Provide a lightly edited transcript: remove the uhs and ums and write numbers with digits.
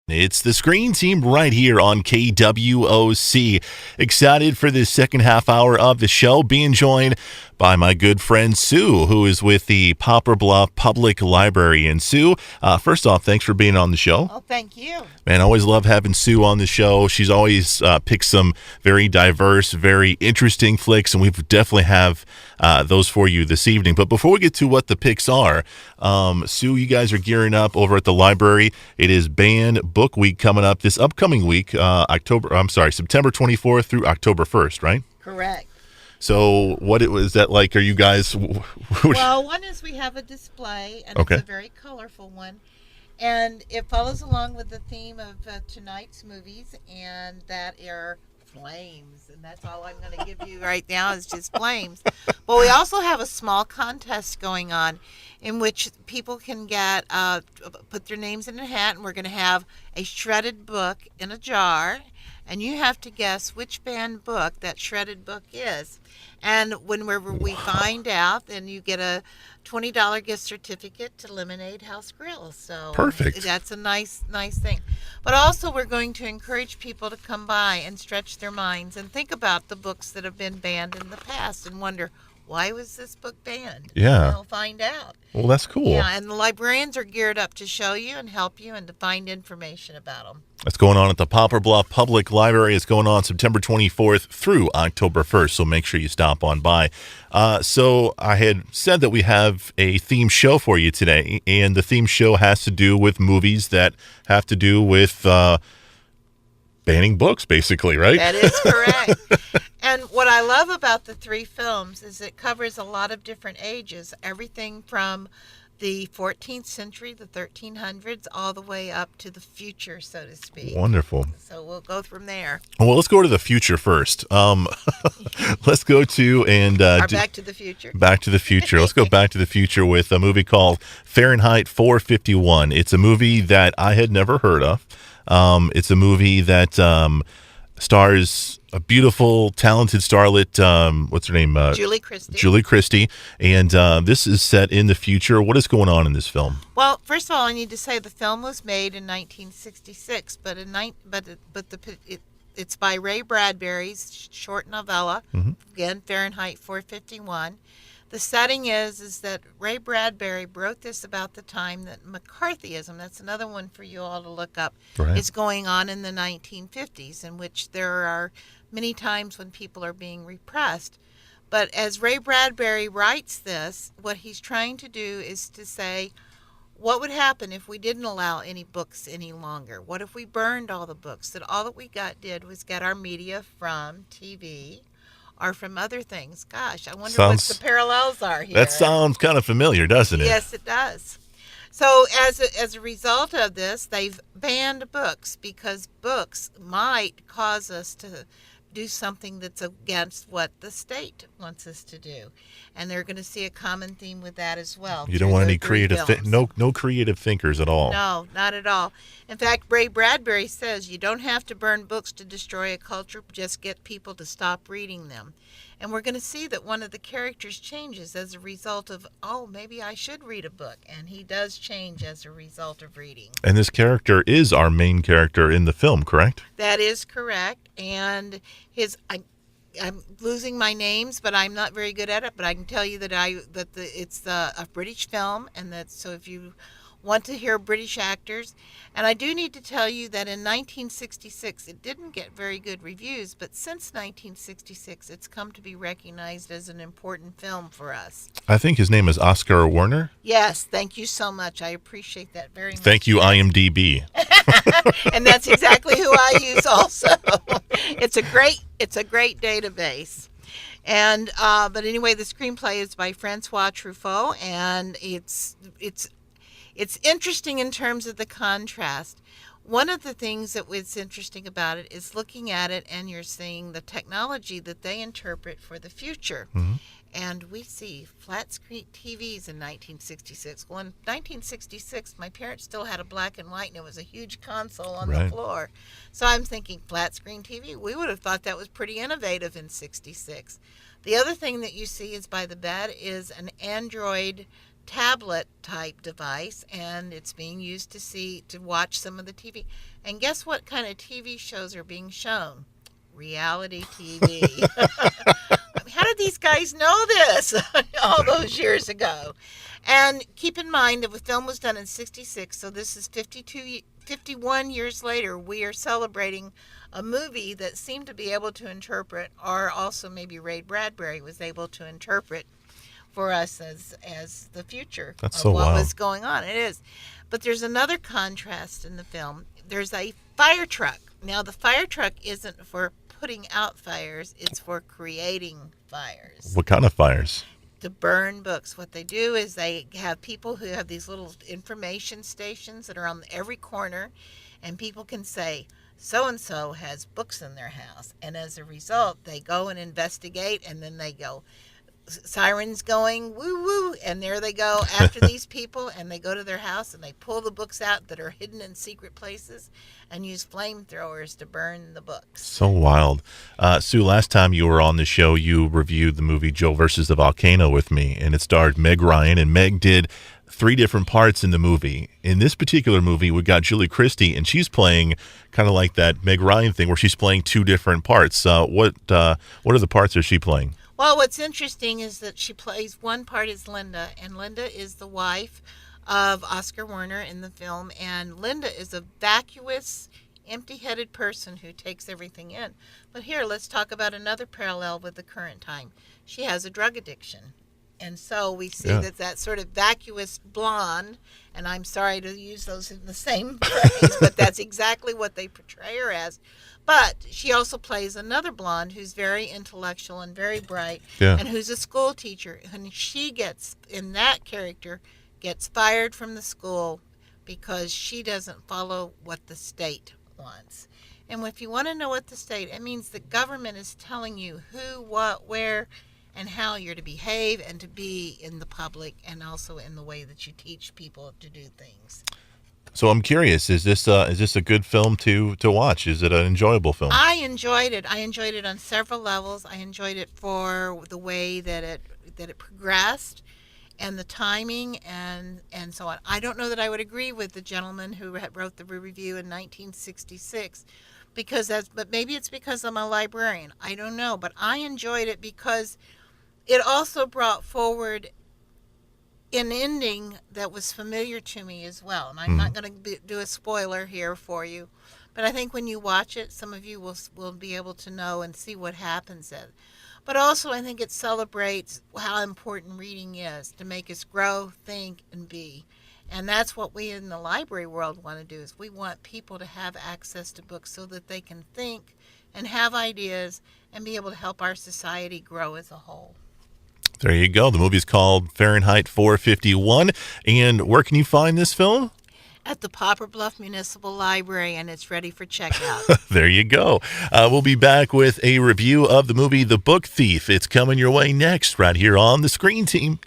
It's the Screen Team right here on KWOC. Excited for this second half hour of the show, being joined by my good friend Sue, who is with the Poplar Bluff Public Library. And Sue, first off, thanks for being on the show. Oh, thank you. Man, I always love having Sue on the show. She's always picked some very diverse, very interesting flicks, and we definitely have those for you this evening. But before we get to what the picks are, Sue, you guys are gearing up over at the library. It is Banned Book Week coming up this upcoming week, September 24th through October 1st, right? Correct. So what was that like? Are you guys... Well, one is we have a display, and Okay. It's a very colorful one. And it follows along with the theme of tonight's movies, and that are flames. And that's all I'm going to give you right now is just flames. But we also have a small contest going on in which people can get put their names in a hat, and we're going to have a shredded book in a jar. And you have to guess which banned book that shredded book is. And whenever we find out, then you get a $20 gift certificate to Lemonade House Grill. So Perfect. That's a nice thing. But also we're going to encourage people to come by and stretch their minds and think about the books that have been banned in the past and wonder, why was this book banned? Yeah. And they'll find out. Well, that's cool. Yeah, and the librarians are geared up to show you and help you and to find information about them. That's going on at the Poplar Bluff Public Library. It's going on September 24th through October 1st, so make sure you stop on by. So I had said that we have a theme show for you today, and the theme show has to do with movies that have to do with banning books, basically, right? That is correct. And what I love about the three films is it covers a lot of different ages, everything from the 14th century, the 1300s, all the way up to the future, so to speak. Wonderful. So we'll go from there. Well, let's go to the future first. Let's go to Back to the Future. Back to the Future. Let's go Back to the Future with a movie called Fahrenheit 451. It's a movie that I had never heard of. It's a movie that stars a beautiful, talented starlet. What's her name? Julie Christie. Julie Christie. And this is set in the future. What is going on in this film? Well, first of all, I need to say the film was made in 1966, but it's by Ray Bradbury's short novella. Mhm. Again, Fahrenheit 451. The setting is that Ray Bradbury wrote this about the time that McCarthyism, that's another one for you all to look up, Right. is going on in the 1950s, in which there are many times when people are being repressed. But as Ray Bradbury writes this, what he's trying to do is to say, what would happen if we didn't allow any books any longer? What if we burned all the books? That all that we did was get our media from TV or from other things. Gosh, I wonder what the parallels are here. That sounds kind of familiar, doesn't it? Yes, it does. So as a result of this, they've banned books because books might cause us to do something that's against what the state wants us to do. And they're going to see a common theme with that as well. You don't want any creative no creative thinkers at all. No, not at all. In fact, Ray Bradbury says you don't have to burn books to destroy a culture, just get people to stop reading them. And we're going to see that one of the characters changes as a result of, oh, maybe I should read a book. And he does change as a result of reading. And this character is our main character in the film, correct? That is correct. And I'm losing my names, but I'm not very good at it. But I can tell you that it's a British film, and that so if you want to hear British actors, and I do need to tell you that in 1966 it didn't get very good reviews, but since 1966 it's come to be recognized as an important film for us. I think his name is Oscar Werner. Yes, thank you so much. I appreciate that very much. Thank you, IMDb. And that's exactly who I use also. It's a great database. And but anyway, the screenplay is by Francois Truffaut, and it's interesting in terms of the contrast. One of the things that was interesting about it is looking at it and you're seeing the technology that they interpret for the future. Mm-hmm. And we see flat screen TVs in 1966. Well, in 1966, my parents still had a black and white, and it was a huge console on the floor. So I'm thinking flat screen TV. We would have thought that was pretty innovative in 66. The other thing that you see is by the bed is an Android tablet type device, and it's being used to watch some of the TV. And guess what kind of TV shows are being shown? Reality TV. I mean, how did these guys know this all those years ago? And keep in mind that the film was done in 66, so this is 51 years later. We are celebrating a movie that seemed to be able to interpret, or also maybe Ray Bradbury was able to interpret for us as the future That's of so what wild. was going on. It is. But there's another contrast in the film. There's a fire truck. Now, the fire truck isn't for putting out fires, it's for creating fires. What kind of fires? To burn books. What they do is they have people who have these little information stations that are on every corner, and people can say, so and so has books in their house. And as a result, they go and investigate, and then they go, sirens going, woo woo, and there they go after these people, and they go to their house and they pull the books out that are hidden in secret places and use flamethrowers to burn the books. So wild. Sue, last time you were on the show, you reviewed the movie Joe versus the Volcano with me, and it starred Meg Ryan, and Meg did 3 different parts in the movie. In this particular movie, we got Julie Christie, and she's playing kind of like that Meg Ryan thing where she's playing 2 different parts. What are the parts that she playing? Well, what's interesting is that she plays one part is Linda, and Linda is the wife of Oscar Werner in the film, and Linda is a vacuous, empty-headed person who takes everything in. But here, let's talk about another parallel with the current time. She has a drug addiction. And so we see that sort of vacuous blonde, and I'm sorry to use those in the same phrase, but that's exactly what they portray her as. But she also plays another blonde who's very intellectual and very bright, and who's a school teacher. And she gets, in that character, gets fired from the school because she doesn't follow what the state wants. And if you want to know what the state, it means the government is telling you who, what, where, and how you're to behave and to be in the public, and also in the way that you teach people to do things. So I'm curious, is this a good film to watch? Is it an enjoyable film? I enjoyed it. I enjoyed it on several levels. I enjoyed it for the way that it progressed, and the timing, and so on. I don't know that I would agree with the gentleman who wrote the review in 1966, but maybe it's because I'm a librarian. I don't know, but I enjoyed it because it also brought forward an ending that was familiar to me as well. And I'm not going to do a spoiler here for you, but I think when you watch it, some of you will be able to know and see what happens then. But also, I think it celebrates how important reading is to make us grow, think, and be. And that's what we in the library world want to do, is we want people to have access to books so that they can think and have ideas and be able to help our society grow as a whole. There you go. The movie's called Fahrenheit 451. And where can you find this film? At the Poplar Bluff Municipal Library, and it's ready for checkout. There you go. We'll be back with a review of the movie The Book Thief. It's coming your way next, right here on The Screen Team.